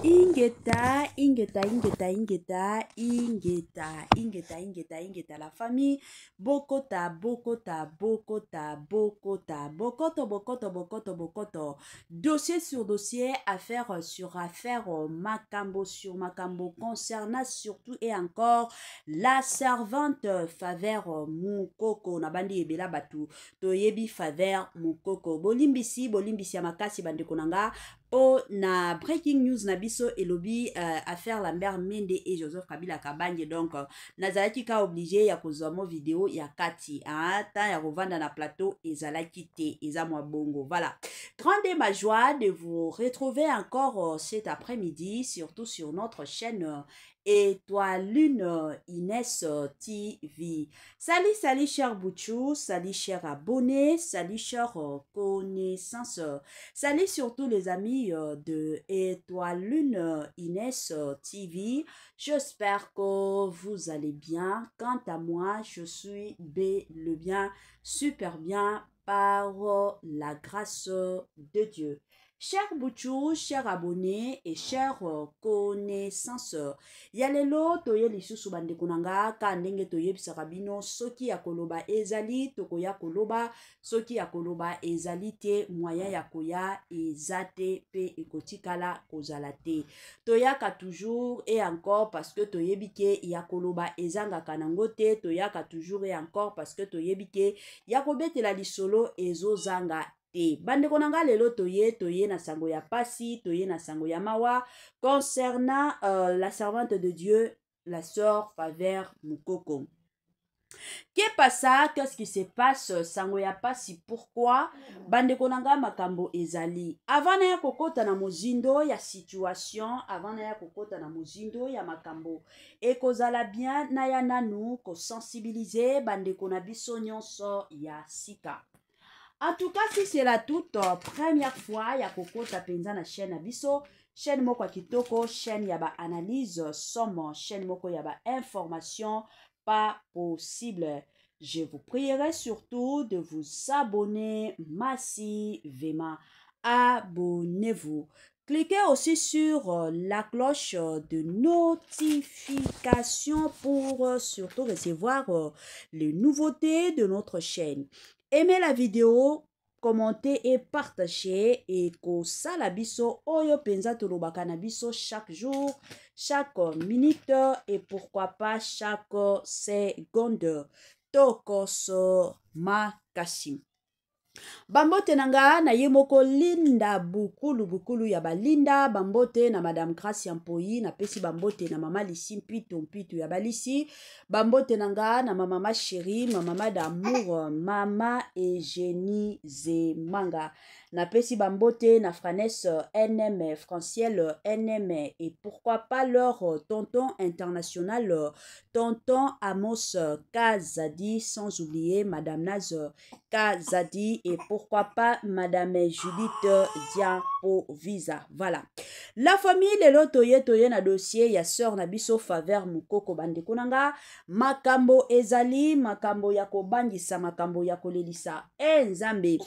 Ingeta, la famille. Bokoto. Dossier sur dossier, affaire sur affaire, Makambo sur Makambo, concernant surtout et encore la servante faveur Mukoko. Nabandi ebela batu, toyebi faveur Mukoko. Bolimbisi ya makasi bande konanga. Oh, na breaking news na biso elobi affaire Lambert Mende et Joseph Kabila Kabanye donc nazalaki ka obligé ya kozwa mo vidéo ya kati ta ya revanda na plateau ezalaki te eza mwa bongo. Voilà, grande ma joie de vous retrouver encore cet après-midi, surtout sur notre chaîne Étoile Lune Inès TV. Salut cher Bouchou, salut cher abonnés, salut cher connaissances, salut surtout les amis de Étoile Lune Inès TV. J'espère que vous allez bien. Quant à moi, je suis le bien, super bien par la grâce de Dieu. Chers Bouchou, chers abonnés et chers connaissances, yalelo toye lisusu bande kunanga ka ndenge toye bisakabino soki ya koloba ezali tokoya koloba soki ya koloba ezali te moyen ya koya ezate pe ekotikala kozala te toyaka toujours et encore parce que toye bike ya koloba ezanga kanango te toyaka toujours et encore parce que toye bike ya kobetela lisolo ezozanga bande konanga lelo toye na sango ya pasi, toye na sango ya mawa concernant la servante de Dieu, la sœur Faveur Mukoko. Qu'est-ce qui se passe sango ya pasi? Pourquoi bande konanga makambo ezali avant na ya kokota na mozindo ya situation, avant na ya kokota na mozindo ya makambo ekozala bien na ya nanu ko sensibiliser bande kona biso nyonso ya sika. En tout cas, si c'est la toute première fois, ya kokota penza na chaîne abiso, chaîne moko kitoko, chaîne yaba analyse, somme, chaîne moko yaba information, pas possible. Je vous prierai surtout de vous abonner massivement. Abonnez-vous. Cliquez aussi sur la cloche de notification pour surtout recevoir les nouveautés de notre chaîne. Aimez la vidéo, commentez et partagez et ko salabiso oyo penza tolobaka na biso chaque jour, chaque minute et pourquoi pas chaque seconde. Tokoso makasi. Bambote nanga na yemoko linda bukulu ya balinda bambote na madame Gracia Mpoi na pesi bambote na mama Lisi mpitu ya balisi bambote nanga na mama chérie mama d'amour mama Eugénie Zemanga na pesi bambote na Franesse NM Franciel NM et pourquoi pas leur tonton international tonton Amos Kazadi, sans oublier madame Naz Kazadi et pourquoi pas madame Judith Diampo Visa. Voilà, la famille de l'otoye na dossier ya sœur Nabiso Faveur Mukoko bande kunanga makambo ezali makambo ya kobangisa makambo ya kolelisa nzambe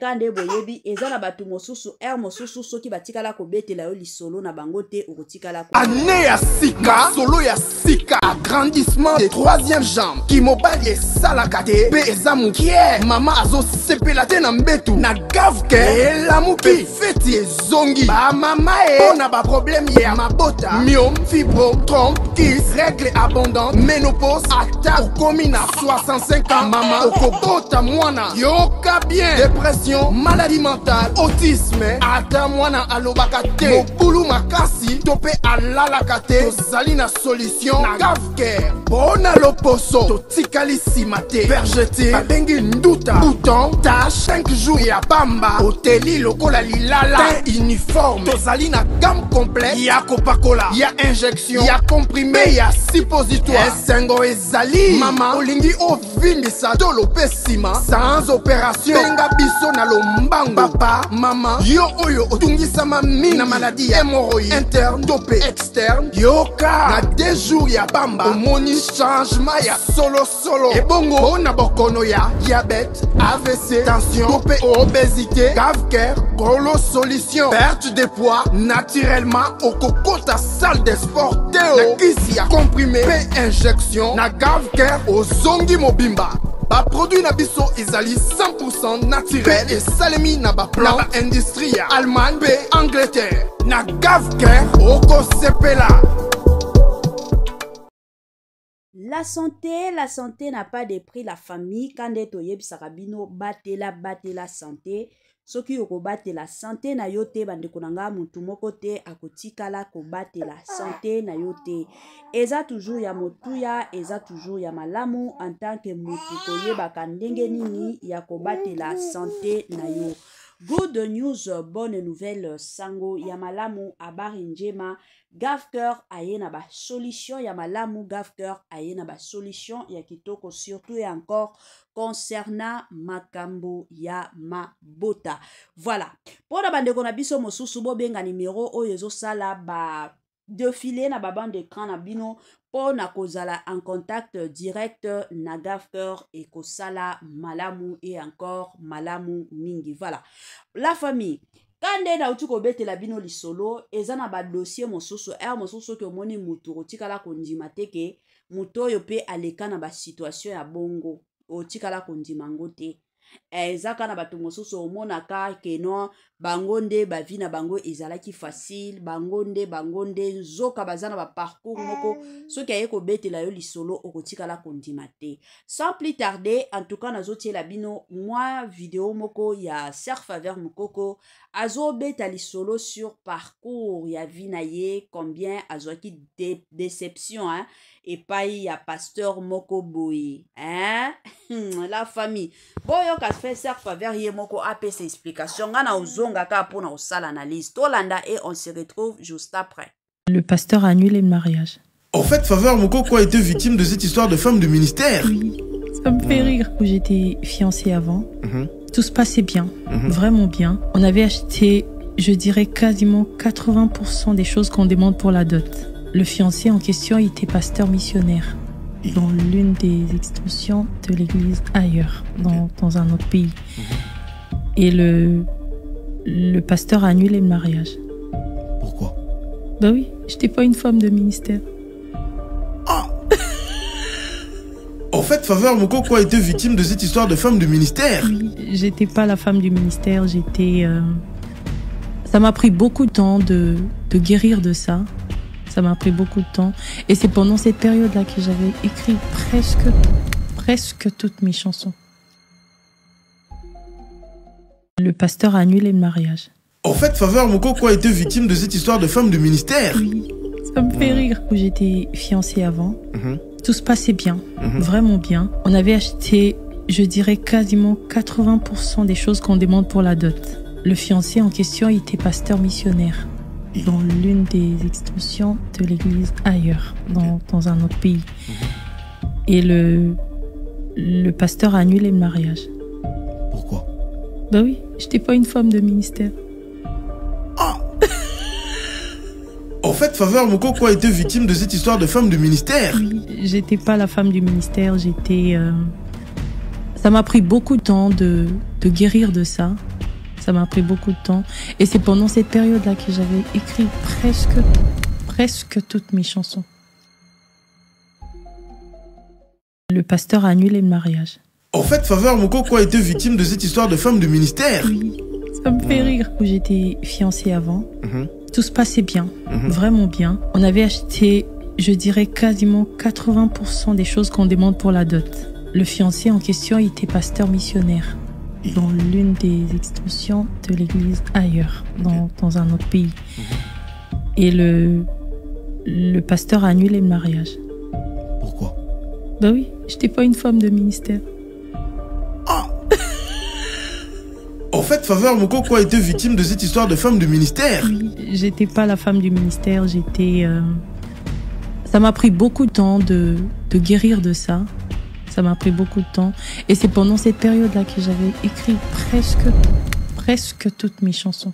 kande boyebi ezala batu mosusu mosusu soki batikala kobetela yo lisolo na bangote okotikala ko année ya sika solo ya sika agrandissement des troisième jambe qui mobali salakate pe ezamukie mama azo sepela te na mbetu na gavke elamuki feti ezongi ba mama na ba problème ya mabota myome fibro trompe kiss règle abondante ménopause ata okomi na 65 ans mama okobota mwana yoka bien dépression maladie mentale autisme ata mwana alobaka te mokulu makasi tope alalaka te tozali na solution na gavke bona loposo totikali nsima te vergete babengi nduta bouton tache 5 jours ya bamba oteli lokola lilala te uniforme tozali na gamme complet ya kopakola ya injection ya comprimé ya suppositoire esengo ezali mama olingi ovindisa tolo pe nsima sans opération benga biso na lombango papa mama yo oyo otungisama mingi na maladie ya hémorroïde interne tope externe yoka na 2 jours ya bamba omoni changement ya solo ebongo na bokono ya diabète AVC AVC, tension, topé, obésité, Gavker, Golo solution, perte de poids, naturellement, au coco ta salle de sport, Théo, na kisi ya comprimé, P injection, na Gavker, au zongi mobimba. Ba produit na biso ezali 100% naturel et salemi na ba plan na industrie ya Allemagne pe Angleterre na Gavker oko sepela. La santé n'a pas de prix. La famille, quand est oye bisarabino, batela santé. Soki yoko batela santé na yote bande konanga mutu moko te akotikala ko batela santé na yote. Eza toujours ya motuya, eza toujours ya malamu en tant que mutu koyeba ndenge nini ya ko batela santé na yo. Good news, bonne nouvelle, sango ya malamu habari njema. Gavker aye na ba solution ya malamu, Gavker aye na ba solution ya kitoko, surtout et encore concernant makambo ya mabota. Voilà. Pour la bande kona biso mosusu bo benga numéro oyezo sala ba défilé na ba bande d'écran na bino pour na kozala en contact direct na Gavker et kosala malamu et encore malamu mingi. Voilà. La famille. Kande na utuko bete la bino lisolo, ezana ba dossier mosusu, mosusu ke moni mutu otikala kondima teke, muto yo pe aleka na ba situation ya bongo, otikala kondima ngote. Ezaka na bato mosusu omonaka keno bangonde ba vie na bango ezalaki facile, bangonde nzoka bazana ba parcours moko, soki aye ko betela yo lisolo okotikala kondima te. Sans plus tarder, en tout cas nazotie la bino moi vidéo moko ya Sœur Faveur Mukoko azo beta lisolo sur parcours ya vie na ye, combien azoaki déception hein, et pas ya pasteur moko boy hein. La famille boyo ka fait Sœur Faveur ye moko apesa explication ngana ozonga ka pona osala analyse tolanda et on se retrouve juste après. Le pasteur a annulé le mariage. En fait, Faveur Mukoko a été victime de cette histoire de femme de ministère. Oui, ça me fait rire. J'étais fiancée avant. Tout se passait bien, vraiment bien. On avait acheté, je dirais, quasiment 80% des choses qu'on demande pour la dot. Le fiancé en question était pasteur missionnaire dans l'une des extensions de l'église ailleurs, dans un autre pays. Et le pasteur a annulé le mariage. Pourquoi? Ben oui, j'étais pas une femme de ministère. Ah. En fait, Faveur Mukoko a été victime de cette histoire de femme de ministère. Oui, j'étais pas la femme du ministère, j'étais... Ça m'a pris beaucoup de temps de guérir de ça. Ça m'a pris beaucoup de temps. Et c'est pendant cette période-là que j'avais écrit presque toutes mes chansons. Le pasteur a annulé le mariage. En fait, Faveur Mukoko a été victime de cette histoire de femme de ministère. Oui, ça me fait rire. J'étais fiancée avant. Tout se passait bien, vraiment bien. On avait acheté, je dirais, quasiment 80% des choses qu'on demande pour la dot. Le fiancé en question était pasteur missionnaire dans l'une des extensions de l'église ailleurs, dans un autre pays. Et le pasteur a annulé le mariage. Pourquoi? Ben oui, j'étais pas une femme de ministère. Ah. En fait, Faveur Mukoko a été victime de cette histoire de femme de ministère. Oui, j'étais pas la femme du ministère, j'étais... Ça m'a pris beaucoup de temps de guérir de ça. Ça m'a pris beaucoup de temps. Et c'est pendant cette période-là que j'avais écrit presque toutes mes chansons. Le pasteur a annulé le mariage. En fait, Faveur Mukoko a été victime de cette histoire de femme de ministère. Oui, ça me fait rire. J'étais fiancée avant. Tout se passait bien, vraiment bien. On avait acheté, je dirais, quasiment 80% des choses qu'on demande pour la dot. Le fiancé en question était pasteur missionnaire dans l'une des extensions de l'église ailleurs, dans un autre pays. Et le pasteur a annulé le mariage. Pourquoi? Ben oui, j'étais pas une femme de ministère. Ah. En fait, Faveur Mukoko a été victime de cette histoire de femme de ministère. Oui, j'étais pas la femme du ministère, j'étais... Ça m'a pris beaucoup de temps de guérir de ça. Ça m'a pris beaucoup de temps. Et c'est pendant cette période-là que j'avais écrit presque toutes mes chansons.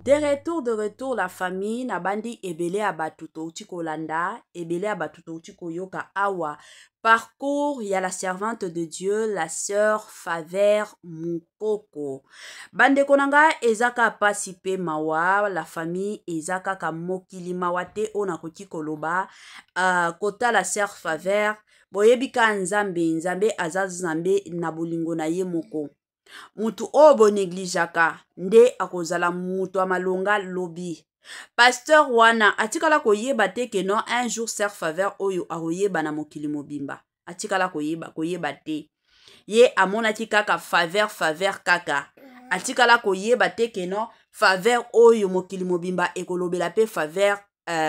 De retour, la famille nabandi ebele abatuto utiko landa, ebele abatuto utiko yoka awa. Parcours, il y a la servante de Dieu, la sœur Favère Mukoko. Bande konanga ezaka pasipe mawa, la famille ezaka kamokili mawate onakoti koloba. Kota la sœur Favère, boyebika nzambe, nzambe azazambe na bolingo na ye moko. Mutu obo neglijaka, nde akozala mutu amalonga lobi. Pasteur wana, atikala koyeba te ke non un jour sœur Favère oyo akoyeba na mokili mobimba. Atikala koyeba te. Ye amonaki kaka Favère kaka. Atikala koyeba te ke non Favère oyo mokili mobimba ekolobela pe Favère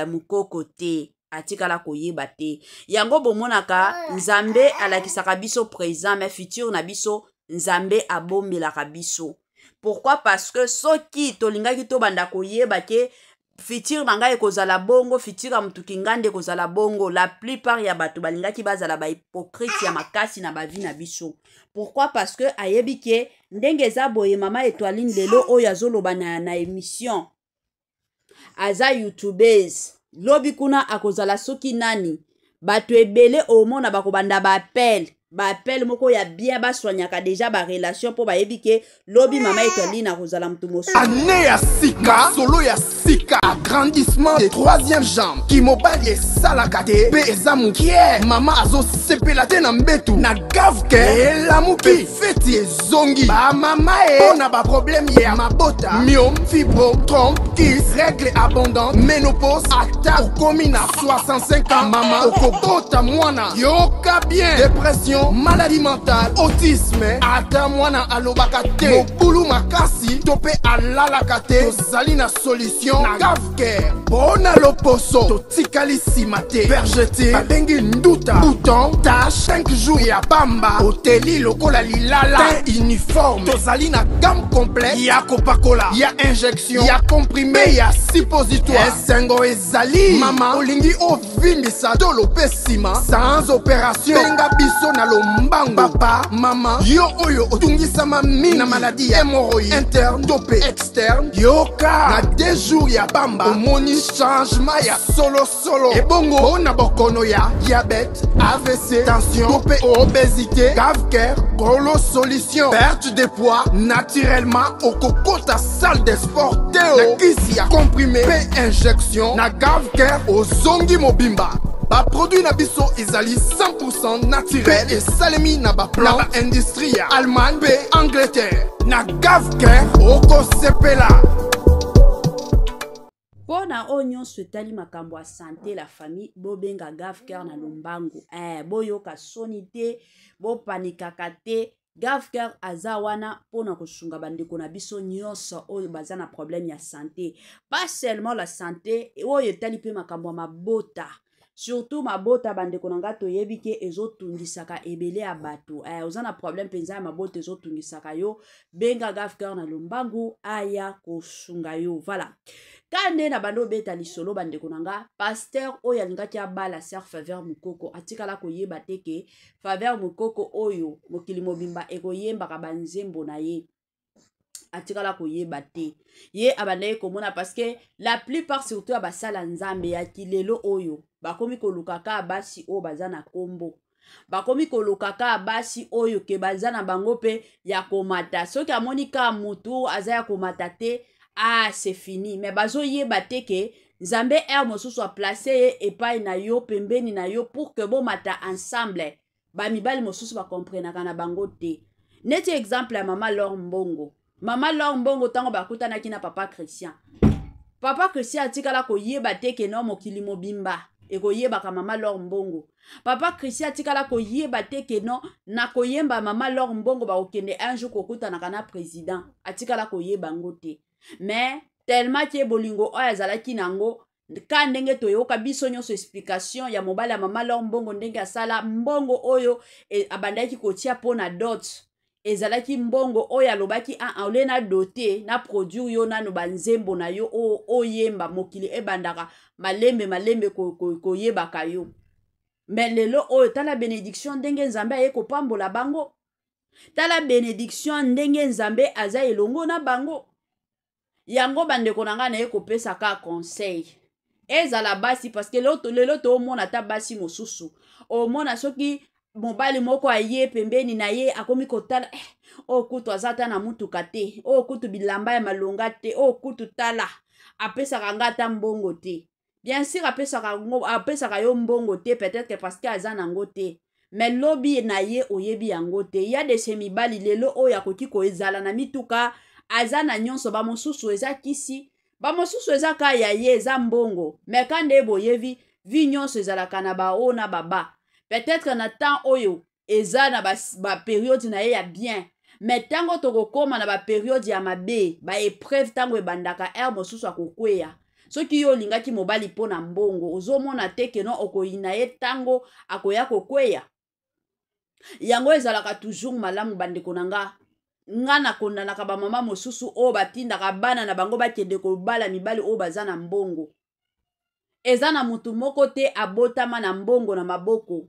mukoko te. Atikala koyeba te. Yango bomonaka nzambe alakisaka biso présent mais futur na biso nzambe abombelaka biso. Pourquoi? Parce que soki tolingaki to banda koyeba ke fitir nanga ekozala bongo, fitir ya mutu kingande kozala bongo, la plupart ya bato balingaki bazala ba hypocrite ya makasi na bavi na biso. Pourquoi? Parce que ayebi ke ndenge eza boye mama Étoiline lelo oyo azoloba na émission aza youtubeuse lobi kuna akozala soki nani bato ebele omona bakobanda ba appel moko ya bien baswanyaka déjà ba relation po bayebi ke lobi mama Étoiline akozala mutu mosu année ya sika solo ya sika agrandissement des troisième jambe kimobali esalaka te pe eza mokie mama azosepela te na mbetu na gavke elamu mpe feti ezongi bamama mpona baproblème ya mabota myome fibro trompe kis règle abondante ménopause ata okomi na 65 ans mama okobota mwana yoka bien dépression maladie mentale autisme ata mwana alobaka te mobulu makasi to mpe alalaka te tozali na solution na gavke mpona loposo totikali nsima te vergete babengi nduta bouton tache 5 jours ya pamba oteli lokola lilala te uniforme tozali na gamme complète ya kopakola ya injection ya comprimé ya suppositoire esengo ezali mama olingi ovimbisa tolo mpe nsima sans opération benga biso na lombango papa mama yo oyo otungisama mingi na maladi ya hémorroïde interne to mpe externe yoka na 2 jours ya pamba omoni changement ya solo ebongo mpona bokono ya diabète AVC tension to mpe obésité gavker golo solution perte de poids naturellement okokota salle de sport teo na kisi ya comprimé mpe injection na gavker ozongi mobimba baproduit na biso ezali 100% naturel mpe esalemi na baplan na baindustrie ya Allemagne mpe Angleterre na gavker okosepela. Pona o nyonso etali makambo ya santé la famille bobenga gavker na lombangu boyoka soni te bopanikaka te gavker aza wana pona kosunga bandeko na biso nyonso oyo baza na problème ya santé pas seulement la santé oyo etali mpe makambo ya mabota surtout mabota bandeko na nga toyebi ke ezotungisaka ebele ya bato oza na problème mpenza ya mabota ezotungisaka yo benga gavker na lombangu aya kosunga yo voilà. Kande na bando beta lisolo bandeko na nga pasteur oyo alingaki abala sœur Favère Mukoko atikala koyeba te ke Favère Mukoko oyo mokili mobimba ekoyembaka banzembo na ye atikala koyeba te ye abandaki komona parce que la plupart surtout ya basala nzambe ya kilelo oyo bakomi kolukaka basi oyo baza na kombo bakomi kolukaka basi oyo ke baza na bango pe ya komata soki amoni ka mutu aza ya komata te c'est fini mais bazo yeba te ke nzambe mosusu a placé epai na yo pembeni na yo pour que bomata ensemble bamibali mosusu bakomprenaka na bango te neti exemple ya mama Laure Mbongo tango bakutanaki na papa Christian atikala koyeba te ke no mokili mobimba ekoyebaka mama Laure Mbongo papa Christian atikala koyeba te ke no na koyemba mama Laure Mbongo bakokende un jour kokutanaka na président atikala koyeba ngo te mais tellement ke bolingo oyo azalaki nango ka ndenge toyoka biso nyonso explication ya mobali ya mama Laure Mbongo ndenge asala mbongo oyo abandaki kotia pona dot ezalaki mbongo oyo alobaki ole na dote na produire yo nano banzembo na yo oyemba mokili ebandaka malembe koyebaka yo mais lelo oyo tala bénédiction ndenge nzambe aye kopambola bango tala bénédiction ndenge nzambe aza elongo na bango yango bandeko na nga na ye kopesa ka conseil ezala basi parce que lelo toomona ata basi mosusu omona soki mobali moko aye pembeni na ye akomi kotala o kutu aza ata na mutuka te o kutu bilamba ya malonga te o kutu tala apesaka nga ata mbongo te bien sûr apesaka yo mbongo te peut-être parce que aza nango te mais lobi na ye oyebi yango te ya de se mibali lelo oyo akoki koezala na mituka aza na nyonso bamosusu eza kisi bamosusu eza ka ya ye eza mbongo mais kande boyebi vi nyonso ezalaka na bao na baba peut-être na temps oyo eza na période na ye ya bien mais tango tokokoma na période ya mabe épreuve tango ebandaka mosusu akokweya soki yo olingaki mobali mpo na mbongo ozomona te keno okoyina ye tango akoya kokweya yango ezalaka toujours malamu bandeko na nga nakondanaka bamama mosusu oyo batindaka bana na bango bakende kobala mibali oyo baza na mbongo eza na mutu moko te abotama na mbongo na maboko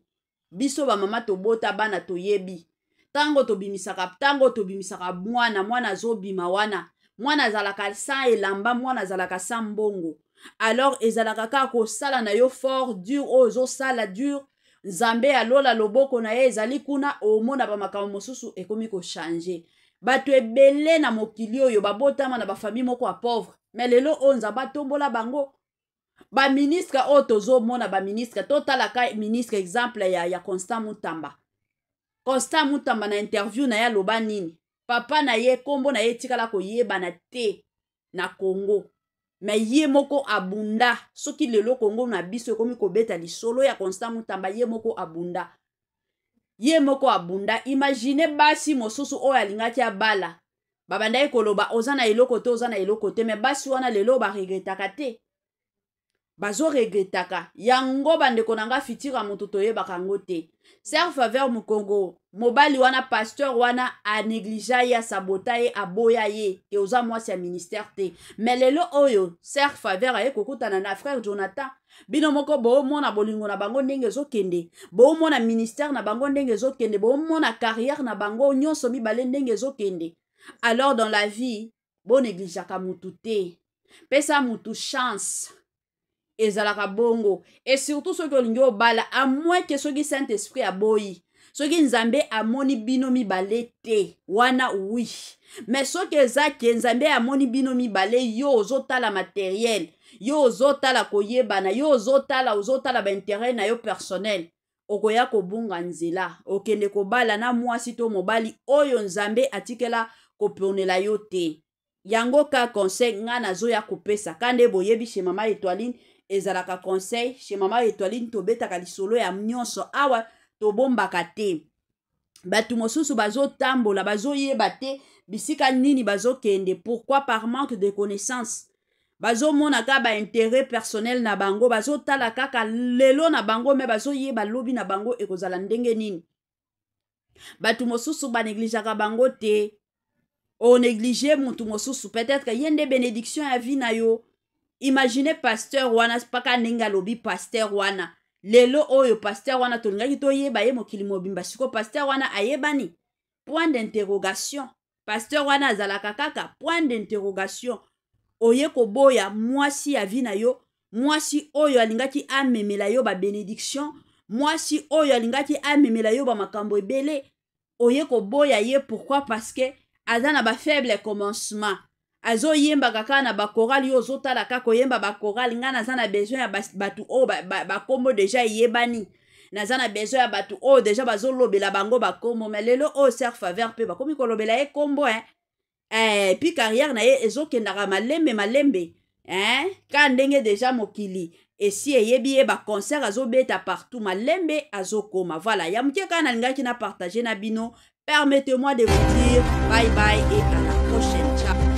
biso bamama tobota bana toyebi tango tobimisaka mwana azobima wana mwana azalaka sa elamba mwana azalaka sa mbongo alors ezalaka kaka kosala na yo fort dur oyo ozosala dur nzambe alola loboko na ye ezali kuna omona bamakambo mosusu ekomi kochange bato ebele na mokili oyo babotama na bafamille moko ya pauvre mais lelo oyo nzambe atombola bango baministre oyo tozomona baministre totalaka ministre exemple ya Constant Mutamba na interview na ye aloba nini papa na ye kombo na ye tikala koyebana te na Congo mais ye moko abunda soki lelo Congo na biso ekomi kobeta lisolo ya Constant Mutamba ye moko abunda imagine basi mosusu oyo alingaki abala babandaki koloba oza na eloko te mais basi wana lelo baregretaka te bazoregretaka yango bandeko na nga fitira moto toyebaka ngo te Ser Faveur Mukongo mobali wana pasteur wana anégligea ye sabota ye aboya ye ke oza mwasi ya ministère te mais lelo oyo Ser Faveur aye kokutana na frère Jonathan bino moko boomona bolingo na bango ndenge ezokende boomona ministère na bango ndenge ezokende boomona carrière na bango nyonso mibale ndenge ezokende alors dans la vie bonégligeaka mutu te pesa mutu chance ezalaka bongo et surtout soki olingi obala à moins que soki Saint-Esprit aboyi soki nzambe amoni bino mibale te wana oui mais soki ezaki nzambe amoni bino mibale yo ozotala matériel yo ozotala koyebana yo ozotala baintérêt na yo personnel okoya kobunga nzela okende kobala na mwasi to mobali oyo nzambe atikela koponela yo te yango ka conseil nga nazoya kopesa kande boyebi chez Mama Étoiline ezalaka conseil chez Mama Étoiline tobetaka lisolo ya nyonso awa tobombaka te batu mosusu bazotambola bazoyeba te bisika nini bazokende pourquoi par manque de connaissance bazomona ka intérêt personnel na bango bazotala kaka lelo na bango me bazoyeba lobi na bango ekozala ndenge nini batu mosusu banegligeaka bango te o néglige mutu mosusu peut-être yende bénédiction ya vie na yo. Imaginez pasteur wana paka nenga lobi pasteur wana lelo oyo pasteur wana tolingaki toyeba ye mokili mobimba siko pasteur wana ayebani point d'interrogation pasteur wana azalaka kaka point d'interrogation oye koboya mwasi ya vie na yo mwasi oyo alingaki amemela yo ba bénédiction mwasi oyo alingaki amemela yo ba makambo ebele oye koboya ye pourquoi parce que aza na ba faible commencement azo yemba kaka na bakorali yo ozotala kaka koyemba bakorali nga naza na besoin ya batu oyo bakombo deja yebani naza na besoin ya batu oyo deja bazolobela bango bakombo mais lelo oyo Ser Faveur mpe bakomi kolobela ye kombo puis carrière na ye ezokendaka malembe ka ndenge deja mokili esi eyebi ye baconcert azobeta partout malembe azokoma voilà ya moke kaka nalingaki na partager na bino permettez-moi de vous dire bye bye et à la prochaine ciao.